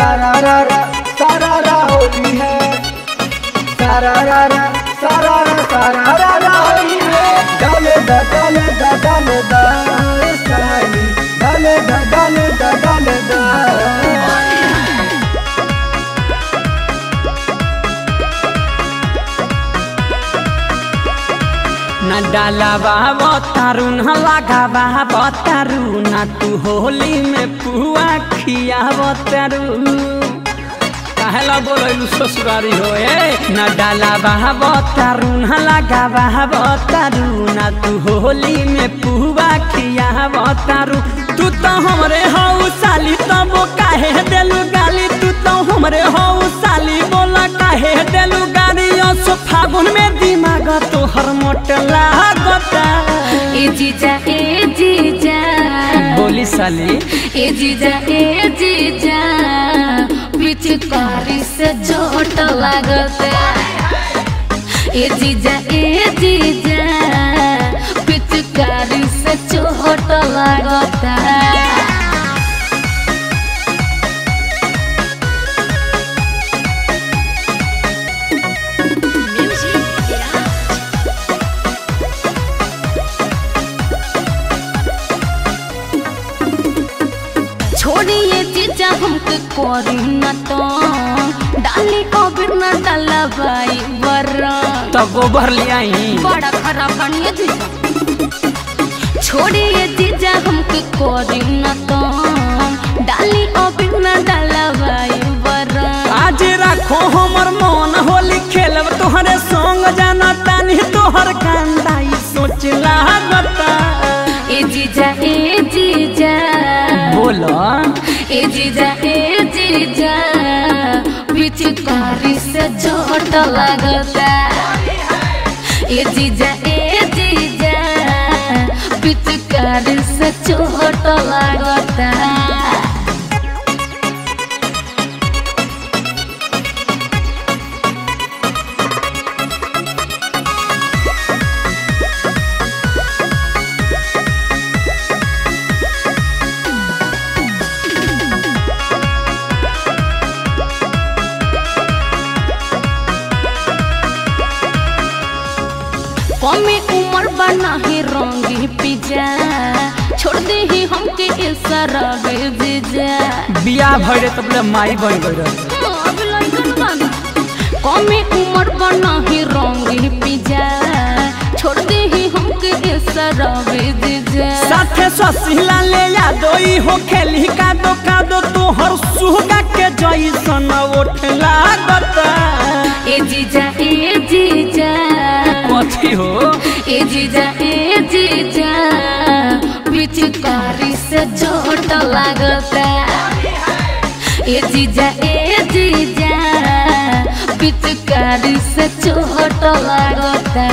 सारारा सारारा होली है, सारारा सारारा सारारा होली है। डाले दा डाले दा डाले दा साली, डाले दा डाले दा डाले दा। न डालावा बतारू न लगावा बतारू न तू होली में पुआ खिया बतारू कहला बोलू ससुरारी हो न डालावा बतारू न लगावा बतारू न तू होली में पुआ खिया बतारू। तू तो हमरे हऊ साली तब काहे देलू गाली, तू तो हमरे हऊ साली बोला काहे देलू गाली। सो फागुन में दिमाग तोहर मोट लागता। ए जीजा बोली साली ए जीजा पिचकारी से चोट लागता। ए जीजा पिचकारी से चोट लागता। छोड़िए जीजा हमके कोरी न तो डाली अबीर न डाला भाई बरा तब गोबर ले आई बड़ा खराब बनिए जीजा। छोड़िए जीजा हमके कोरी न तो डाली अबीर न डाला भाई बरा। आज रखो हमर मन होली खेलब तोहरे संग जाना तानी तोहर कांदाई सोच लागता। ए जीजा बोलो ए जीजा पिचकारी से चोट लागता। ए जीजा पिचकारी से चोट लागता। कमे उम्र बना ही रंगी पिजा छोड़ दे ही हमके इशारा भेजा। बियाह भइले तबले माई बन गइल। कमे उम्र बना ही रंगी पिजा छोड़ दे ही हमके इशारा भेजा। साथे ससिला ले यादोई हो खेली का दो तोहर सुगा के जइसन ओठ लागता। ए जीजा कथी हो ए जीजा पिचकारी से चोट लागता। ए जीजा पिचकारी से चोट लागता।